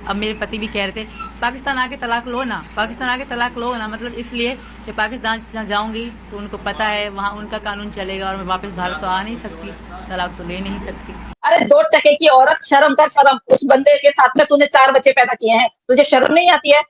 अब मेरे पति भी कह रहे थे पाकिस्तान आके तलाक लो ना, पाकिस्तान आके तलाक लो ना, मतलब इसलिए कि पाकिस्तान जाऊंगी तो उनको पता है वहाँ उनका कानून चलेगा और मैं वापस भारत तो आ नहीं सकती, तलाक तो ले नहीं सकती। अरे 2 टके की औरत, शर्म कर शर्म। उस बंदे के साथ में तूने 4 बच्चे पैदा किए हैं, तुझे शर्म नहीं आती है?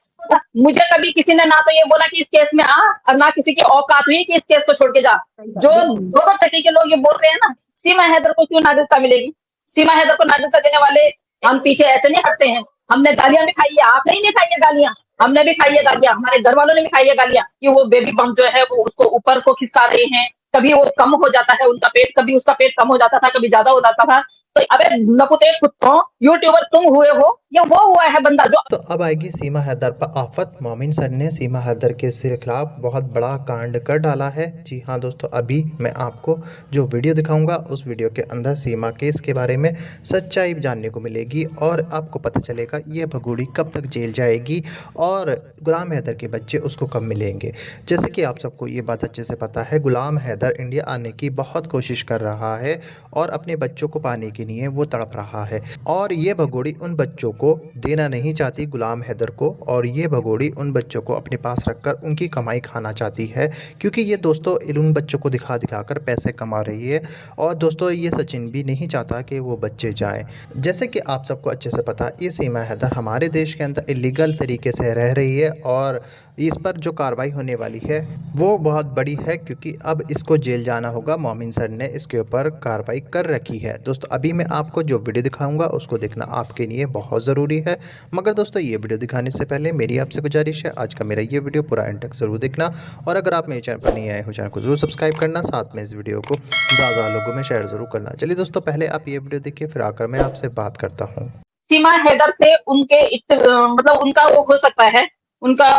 मुझे कभी किसी ने ना तो ये बोला कि इस केस में आ, और ना किसी की औकात हुई कि इस केस को छोड़ के जा। जो 2 टके के लोग ये बोल रहे हैं ना, सीमा हैदर को क्यों नागरिकता मिलेगी? सीमा हैदर को नागरिकता देने वाले हम पीछे ऐसे नहीं हटते हैं। हमने गालियां भी खाई है, आपने ही नहीं खाई है गालियां, हमने भी खाई है गालियां, हमारे घर वालों ने भी खाई है गालियां कि वो बेबी बम जो है वो उसको ऊपर को खिसका रहे हैं। कभी वो कम हो जाता है उनका पेट, कभी उसका पेट कम हो जाता था, कभी ज्यादा हो जाता था। तो अबे नपुते कुत्तों, यूट्यूबर तुम हुए हो या वो हुआ है बंदा जो। तो अब आएगी सीमा हैदर पर आफत। मोमिन सर ने सीमा हैदर के खिलाफ बहुत बड़ा कांड कर डाला है। जी हाँ दोस्तों, अभी मैं आपको जो वीडियो दिखाऊंगा उस वीडियो के अंदर सीमा केस के बारे में सच्चाई जानने को मिलेगी और आपको पता चलेगा ये भगोड़ी कब तक जेल जाएगी और गुलाम हैदर के बच्चे उसको कब मिलेंगे। जैसे कि आप सबको ये बात अच्छे से पता है, गुलाम हैदर इंडिया आने की बहुत कोशिश कर रहा है और अपने बच्चों को पाने के लिए वो तड़प रहा है और ये भगोड़ी उन बच्चों को देना नहीं चाहती गुलाम हैदर को, और ये भगोड़ी उन बच्चों को अपने पास रखकर उनकी कमाई खाना चाहती है, क्योंकि ये दोस्तों उन बच्चों को दिखा दिखा कर पैसे कमा रही है। और दोस्तों ये सचिन भी नहीं चाहता कि वो बच्चे जाएं। जैसे कि आप सबको अच्छे से पता है, ये सीमा हैदर हमारे देश के अंदर इलीगल तरीके से रह रही है और इस पर जो कार्रवाई होने वाली है वो बहुत बड़ी है, क्योंकि अब इसको जेल जाना होगा। मोमिन सर ने इसके ऊपर कार्रवाई कर रखी है। दोस्तों अभी मैं आपको जो वीडियो दिखाऊंगा उसको देखना आपके लिए बहुत ज़रूरी है। मगर दोस्तों ये वीडियो दिखाने से पहले मेरी आपसे गुजारिश है, आज का मेरा ये वीडियो पूरा एंड तक ज़रूर देखना, और अगर आप मेरे चैनल पर नहीं आए हो चैनल को ज़रूर सब्सक्राइब करना, साथ में इस वीडियो को ज़्यादा लोगों में शेयर ज़रूर करना। चलिए दोस्तों, पहले आप ये वीडियो देखिए, फिर आकर मैं आपसे बात करता हूँ। सीमा हैदर से उनके मतलब उनका वो हो सकता है, उनका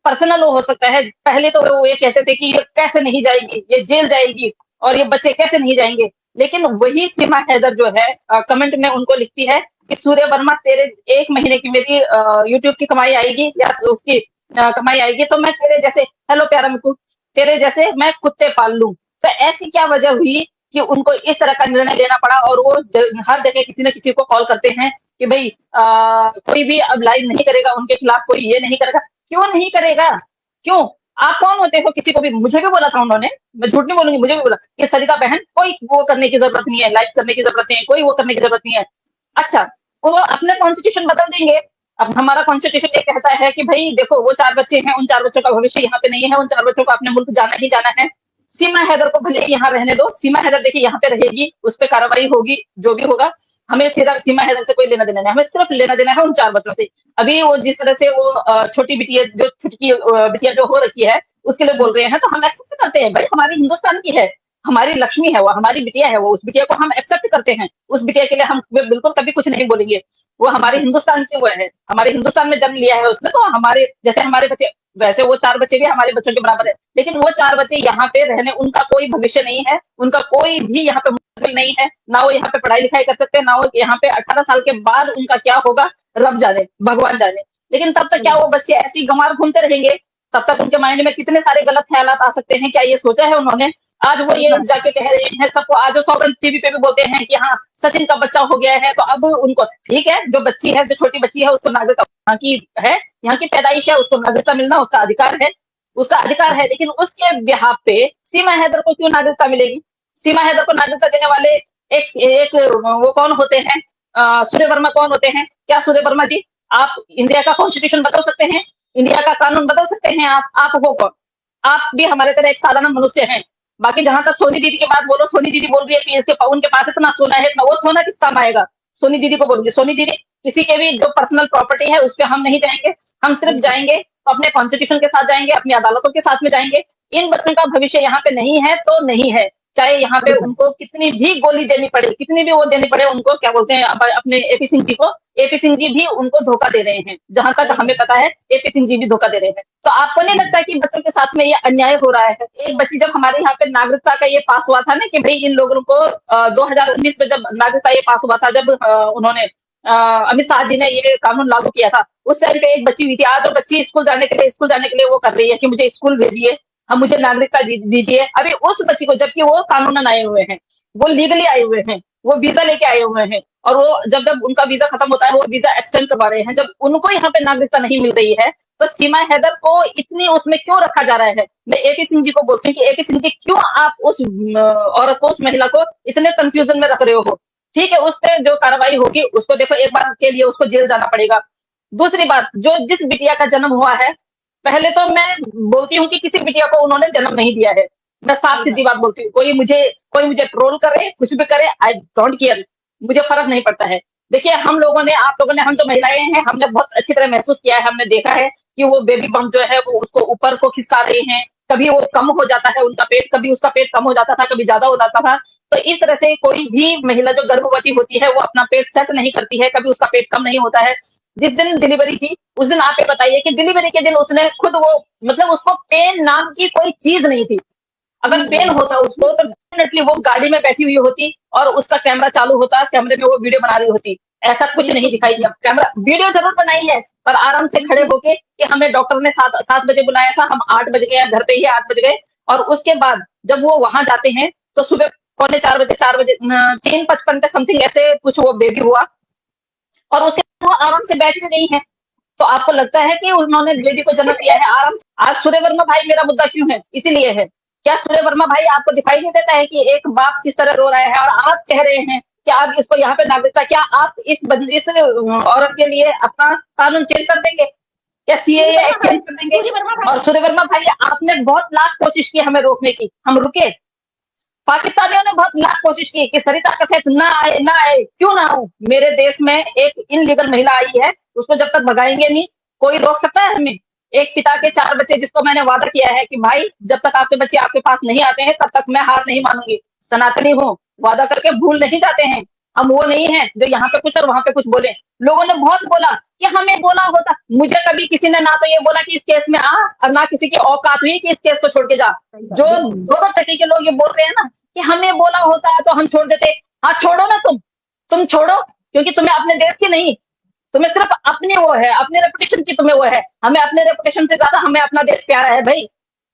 पर्सनल वो हो सकता है। पहले तो वो ये कहते थे कि ये कैसे नहीं जाएगी, ये जेल जाएगी और ये बच्चे कैसे नहीं जाएंगे। लेकिन वही सीमा हैदर जो है कमेंट में उनको लिखती है कि सूर्य वर्मा तेरे 1 महीने की मेरी यूट्यूब की कमाई आएगी या उसकी कमाई आएगी तो मैं तेरे जैसे, हेलो प्यारा मिकू, तेरे जैसे मैं कुत्ते पाल लूं। तो ऐसी क्या वजह हुई कि उनको इस तरह का निर्णय लेना पड़ा? और वो हर जगह किसी न किसी को कॉल करते हैं कि भाई कोई भी अब लाइव नहीं करेगा उनके खिलाफ, कोई ये नहीं करेगा। क्यों नहीं करेगा? क्यों? आप कौन होते हो? किसी को भी, मुझे भी बोला था उन्होंने, मैं झूठ नहीं बोलूंगी, मुझे भी बोला कि सरिता बहन कोई वो करने की जरूरत नहीं है, लाइव करने की जरूरत नहीं है, कोई वो करने की जरूरत नहीं है। अच्छा, वो अपने कॉन्स्टिट्यूशन बदल देंगे। अब हमारा कॉन्स्टिट्यूशन ये कहता है कि भाई देखो वो 4 बच्चे हैं, उन 4 बच्चों का भविष्य यहाँ पे नहीं है, उन 4 बच्चों को अपने मुल्क जाना ही जाना है। सीमा हैदर को भले ही यहाँ रहने दो, सीमा हैदर देखिए यहाँ पे रहेगी, उस पर कार्रवाई होगी, जो भी होगा। हमें सिर्फ सीमा हैदर से कोई लेना देना नहीं, हमें सिर्फ लेना देना है उन 4 बच्चों से। अभी वो जिस तरह से वो छोटी बिटिया जो छुटकी बिटिया जो हो रखी है उसके लिए बोल रहे हैं, तो हम एक्सेप्ट करते हैं। भाई हमारी हिंदुस्तान की है, हमारी लक्ष्मी है, वो हमारी बिटिया है, वो उस बिटिया को हम एक्सेप्ट करते हैं। उस बिटिया के लिए हम बिल्कुल कभी कुछ नहीं बोलेंगे। वो हमारे हिंदुस्तान की वो है, हमारे हिंदुस्तान में जन्म लिया है उसने, तो हमारे जैसे हमारे बच्चे वैसे वो 4 बच्चे भी हमारे बच्चों के बराबर है। लेकिन वो 4 बच्चे यहाँ पे रहने, उनका कोई भविष्य नहीं है, उनका कोई भी यहाँ पे मुस्तकबिल नहीं है, ना वो यहाँ पे पढ़ाई लिखाई कर सकते हैं, ना वो यहाँ पे 18 साल के बाद उनका क्या होगा रब जाने, भगवान जाने। लेकिन तब तक क्या वो बच्चे ऐसे ही गंवार घूमते रहेंगे? तब तक उनके माइंड में कितने सारे गलत ख्यालात आ सकते हैं, क्या ये सोचा है उन्होंने? आज वो ये जाके कह रहे हैं सबको, आज वो सौगंध टीवी पे भी बोलते हैं कि हाँ सचिन का बच्चा हो गया है, तो अब उनको ठीक है, जो बच्ची है, जो छोटी बच्ची है, उसको नागरिकता यहाँ की है, यहाँ की पैदाइश है, उसको नागरिकता मिलना उसका अधिकार है, उसका अधिकार है। लेकिन उसके बिहाफ पे सीमा हैदर को क्यों नागरिकता मिलेगी? सीमा हैदर को नागरिकता देने वाले एक वो कौन होते हैं? सूर्य वर्मा कौन होते हैं? क्या सूर्य वर्मा जी आप इंडिया का कॉन्स्टिट्यूशन बदल सकते हैं? इंडिया का कानून बदल सकते हैं? आप हो कौन? आप भी हमारे तरह एक साधारण मनुष्य हैं। बाकी जहां तक सोनी दीदी की बात बोलो, सोनी दीदी बोल रही है कि इसके उनके पास इतना सोना है, इतना, वो सोना किस काम आएगा? सोनी दीदी को बोलूंगी, सोनी दीदी किसी के भी जो पर्सनल प्रॉपर्टी है उस पर हम नहीं जाएंगे। हम सिर्फ जाएंगे तो अपने कॉन्स्टिट्यूशन के साथ जाएंगे, अपनी अदालतों के साथ में जाएंगे। इन बच्चों का भविष्य यहाँ पे नहीं है तो नहीं है, चाहे यहाँ पे उनको कितनी भी गोली देनी पड़े, कितनी भी वो देनी पड़े उनको, क्या बोलते हैं अपने एपी सिंह जी को, एपी सिंह जी भी उनको धोखा दे रहे हैं। जहां तक हमें पता है एपी सिंह जी भी धोखा दे रहे हैं। तो आपको नहीं लगता कि बच्चों के साथ में ये अन्याय हो रहा है? एक बच्ची, जब हमारे यहाँ पे नागरिकता का ये पास हुआ था ना कि भाई इन लोगों को 2019 में जब नागरिकता ये पास हुआ था, जब उन्होंने अमित शाह जी ने ये कानून लागू किया था, उस टाइम पे एक बच्ची हुई थी। आज वो बच्ची स्कूल जाने के लिए वो कर रही है कि मुझे स्कूल भेजिए, हम मुझे नागरिकता दीजिए। अभी उस बच्ची को, जबकि वो कानूनन आए हुए हैं, वो लीगली आए हुए हैं, वो वीजा लेके आए हुए हैं, और वो जब जब उनका वीजा खत्म होता है वो वीजा एक्सटेंड करवा रहे हैं, जब उनको यहाँ पे नागरिकता नहीं मिल रही है तो सीमा हैदर को इतनी उसमें क्यों रखा जा रहा है। मैं एपी सिंह जी को बोलती हूँ कि एपी सिंह जी क्यों आप उस औरत को, उस महिला को इतने कंफ्यूजन में रख रहे हो। ठीक है, उस पर जो कार्रवाई होगी उसको देखो, एक बार के लिए उसको जेल जाना पड़ेगा। दूसरी बात, जो जिस बिटिया का जन्म हुआ है, पहले तो मैं बोलती हूँ कि किसी बिटिया को उन्होंने जन्म नहीं दिया है। मैं साफ सीधी बात बोलती हूँ, कोई मुझे ट्रोल करे, कुछ भी करे, आई डोंट केयर, मुझे फर्क नहीं पड़ता है। देखिए, हम लोगों ने, आप लोगों ने, हम जो महिलाएं हैं, हमने बहुत अच्छी तरह महसूस किया है, हमने देखा है कि वो बेबी बम जो है वो उसको ऊपर को खिसका रहे हैं, कभी वो कम हो जाता है उनका पेट, कभी उसका पेट कम हो जाता था, कभी ज्यादा हो जाता था। तो इस तरह से कोई भी महिला जो गर्भवती होती है वो अपना पेट सेट नहीं करती है, कभी उसका पेट कम नहीं होता है। जिस दिन डिलीवरी थी उस दिन आप ये बताइए कि डिलीवरी के दिन उसने खुद वो, मतलब उसको पेन नाम की कोई चीज नहीं थी। अगर पेन होता उसको तो डेफिनेटली वो गाड़ी में बैठी हुई होती और उसका कैमरा चालू होता, कैमरे में वो वीडियो बना रही होती। ऐसा कुछ नहीं दिखाई दिया, कैमरा वीडियो जरूर बनाई है पर आराम से खड़े होके कि हमें डॉक्टर ने 7 बजे बुलाया था, हम 8 बज गए, घर पे ही 8 बज गए। और उसके बाद जब वो वहां जाते हैं तो सुबह पौने 4 बजे, 4 बजे 3:55 पे समथिंग ऐसे कुछ वो बेबी हुआ और उसे वो आराम से बैठ के गई है। तो आपको लगता है कि उन्होंने बेबी को जन्म दिया है आराम से? आज सूर्य वर्मा भाई मेरा मुद्दा क्यों है, इसीलिए है। क्या सूर्य वर्मा भाई आपको दिखाई नहीं देता है कि एक बाप किस तरह रो रहा है और आप कह रहे हैं कि आप इसको यहाँ पे नागरिकता, क्या आप इस औरत के लिए अपना कानून चेंज कर देंगे या सीएए चेंज कर देंगे? और सूर्य वर्मा भाई, आपने बहुत लाख कोशिश की हमें रोकने की, हम रुके। पाकिस्तानियों ने बहुत लाख कोशिश की कि सरिता कथक ना आए, ना आए, क्यों ना हो। मेरे देश में एक इनलीगल महिला आई है, उसको जब तक भगाएंगे नहीं कोई रोक सकता है हमें। एक पिता के 4 बच्चे, जिसको मैंने वादा किया है कि भाई जब तक आपके बच्चे आपके पास नहीं आते हैं तब तक मैं हार नहीं मानूंगी। सनातनी हूँ, वादा करके भूल नहीं जाते हैं। हम वो नहीं है जो यहाँ पे कुछ और वहां पे कुछ बोले। लोगों ने बहुत बोला कि हमें बोला होता, मुझे कभी किसी ने ना तो ये बोला कि इस केस में आ, और ना किसी की औकात हुई कि इस केस को छोड़ के जा। जो 2 टके के लोग ये बोल रहे हैं ना कि हमें बोला होता तो हम छोड़ देते, हाँ छोड़ो ना, तुम छोड़ो, क्योंकि तुम्हें अपने देश की नहीं, तुम्हें सिर्फ अपनी वो है, अपने रेपुटेशन की तुम्हें वो है। हमें अपने रेपुटेशन से ज्यादा हमें अपना देश प्यारा है भाई,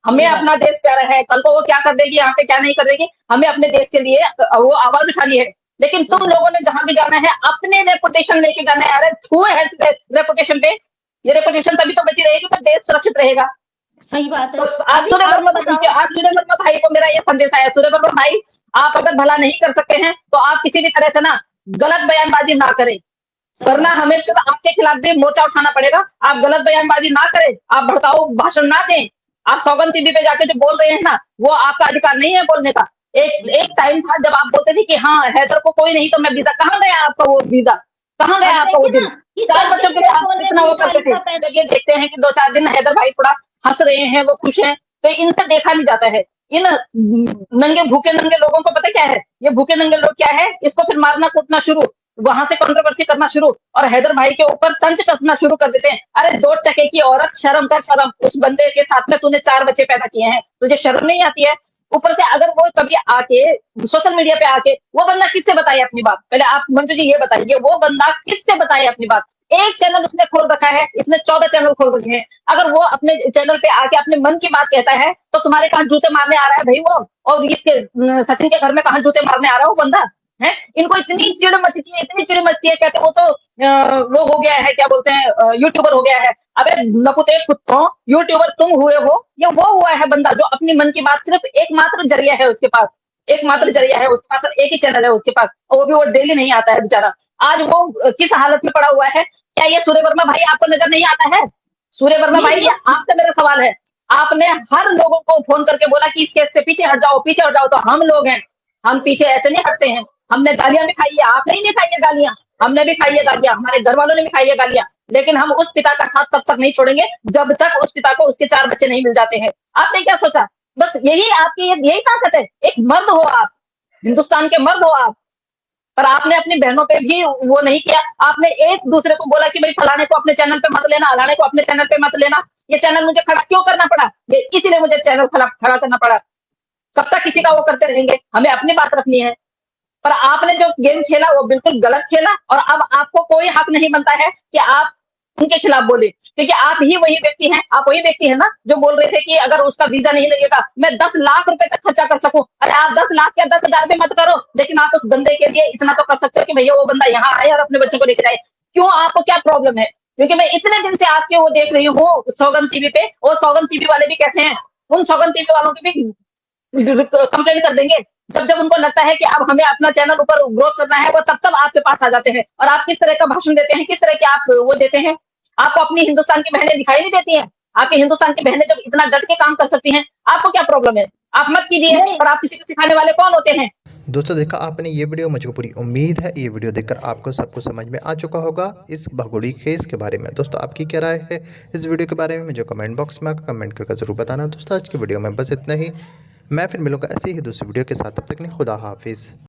हमें अपना देश प्यारा है। कल को वो क्या कर देगी यहाँ पे, क्या नहीं कर देगी, हमें अपने देश के लिए वो आवाज उठानी है। लेकिन तुम लोगों ने जहां भी जाना है अपने रेपुटेशन लेके जाना है। अरे थू है रेपुटेशन पे, ये रेपुटेशन तभी तो बची रहेगी तो देश सुरक्षित रहेगा। सही बात है। तो आज सूर्य वर्मा भाई को मेरा ये संदेश आया, सूर्य वर्मा भाई, आप अगर भला नहीं कर सकते हैं तो आप किसी भी तरह से ना गलत बयानबाजी ना करें, वरना हमें फिर आपके खिलाफ भी मोर्चा उठाना पड़ेगा। आप गलत बयानबाजी ना करें, आप भड़काऊ भाषण ना दें। आप सौगंध टीवी पे जाके जो बोल रहे हैं ना, वो आपका अधिकार नहीं है बोलने का। एक टाइम था जब आप बोलते थे कि हाँ हैदर को कोई नहीं तो मैं वीजा, कहाँ गया आपका वो वीजा, कहाँ गया आपका वो दिन? 4 बच्चों के लिए आप इतना वो करते थे। जब ये देखते हैं कि 2-4 दिन हैदर भाई थोड़ा हंस रहे हैं, वो खुश हैं, तो इनसे देखा नहीं जाता है। इन नंगे भूखे नंगे लोगों को पता क्या है, ये भूखे नंगे लोग क्या है, इसको फिर मारना कूटना शुरू, वहां से कंट्रोवर्सी करना शुरू और हैदर भाई के ऊपर तंज कसना शुरू कर देते हैं। अरे 2 टके की औरत, शर्म कर शर्म, उस बंदे के साथ में तूने 4 बच्चे पैदा किए हैं, तुझे शर्म नहीं आती है? ऊपर से अगर वो कभी आके सोशल मीडिया पे आके वो बंदा किससे बताए अपनी बात, पहले आप मंजू जी ये बताइए, वो बंदा किससे बताए अपनी बात? एक चैनल उसने खोल रखा है, इसने 14 चैनल खोल रखे हैं। अगर वो अपने चैनल पे आके अपने मन की बात कहता है तो तुम्हारे कहां जूते मारने आ रहा है भाई वो, और इसके सचिन के घर में कहां जूते मारने आ रहा है वो बंदा है? इनको इतनी चिड़ मचती है, इतनी चिड़ मचती है, कहते वो तो वो हो गया है, क्या बोलते हैं, यूट्यूबर हो गया है। अबे नपुते कुत्तों, यूट्यूबर तुम हुए हो या वो हुआ है बंदा जो अपनी मन की बात, सिर्फ एकमात्र जरिया है उसके पास, एकमात्र जरिया है उसके पास, एक ही चैनल है उसके पास, और वो भी वो डेली नहीं आता है बेचारा। आज वो किस हालत में पड़ा हुआ है? क्या ये सूर्य वर्मा भाई आपको नजर नहीं आता है? सूर्य वर्मा भाई, आपसे मेरा सवाल है, आपने हर लोगों को फोन करके बोला कि इस केस से पीछे हट जाओ, पीछे हट जाओ, तो हम लोग हैं, हम पीछे ऐसे नहीं हटते हैं। हमने गालियां भी खाई है, आपने ही नहीं खाई है गालियां, हमने भी खाई है गालियां, हमारे घर वालों ने भी खाई है गालियां, लेकिन हम उस पिता का साथ तब तक नहीं छोड़ेंगे जब तक उस पिता को उसके 4 बच्चे नहीं मिल जाते हैं। आपने क्या सोचा? बस यही आपकी यही ताकत है, एक मर्द हो आप, हिंदुस्तान के मर्द हो आप, पर आपने अपनी बहनों पे भी वो नहीं किया। आपने एक दूसरे को बोला कि भाई फलाने को अपने चैनल पे मत लेना, अलाने को अपने चैनल पे मत लेना। ये चैनल मुझे खड़ा क्यों करना पड़ा? ये इसीलिए मुझे चैनल खड़ा करना पड़ा। कब तक किसी का वो करते रहेंगे? हमें अपनी बात रखनी है। पर आपने जो गेम खेला वो बिल्कुल गलत खेला, और अब आपको कोई हक नहीं बनता है कि आप उनके खिलाफ बोले, क्योंकि आप ही वही व्यक्ति हैं, आप वही व्यक्ति है ना जो बोल रहे थे कि अगर उसका वीजा नहीं लगेगा मैं 10 लाख रुपए तक खर्चा कर सकूं। अरे आप 10 लाख या 10,000 रुपए मत करो, लेकिन आप उस बंदे के लिए इतना तो कर सकते हो कि भैया वो बंदा यहाँ आए और अपने बच्चों को लेकर आए। क्यों, आपको क्या प्रॉब्लम है? क्योंकि मैं इतने दिन से आपके वो देख रही हूँ सौगंध टीवी पे, और सौगंध टीवी वाले भी कैसे हैं, उन सौगंध टीवी वालों की भी कंप्लेन कर देंगे। जब जब उनको लगता है कि अब हमें अपना चैनल ऊपर ग्रोथ करना है, वो तब तब आपके पास आ जाते हैं और आप किस तरह का भाषण देते हैं, किस तरह के आप वो देते हैं। आपको अपनी हिंदुस्तान की बहनें दिखाई नहीं देती हैं? आपकी हिंदुस्तान की बहनें जब इतना डट के काम कर सकती हैं, आपको क्या प्रॉब्लम है? आप मत कीजिए। और आप किसी को सिखाने वाले कौन होते हैं? दोस्तों देखा आपने ये वीडियो, मुझको पूरी उम्मीद है ये वीडियो देखकर आपको सब कुछ समझ में आ चुका होगा इस भगोड़ी केस के बारे में। दोस्तों आपकी क्या राय है इस वीडियो के बारे में मुझे कमेंट बॉक्स में आकर कमेंट करके ज़रूर बताना। दोस्तों आज की वीडियो में बस इतना ही, मैं फिर मिलूंगा ऐसे ही दूसरी वीडियो के साथ, तब तक के लिए खुदा हाफिज़।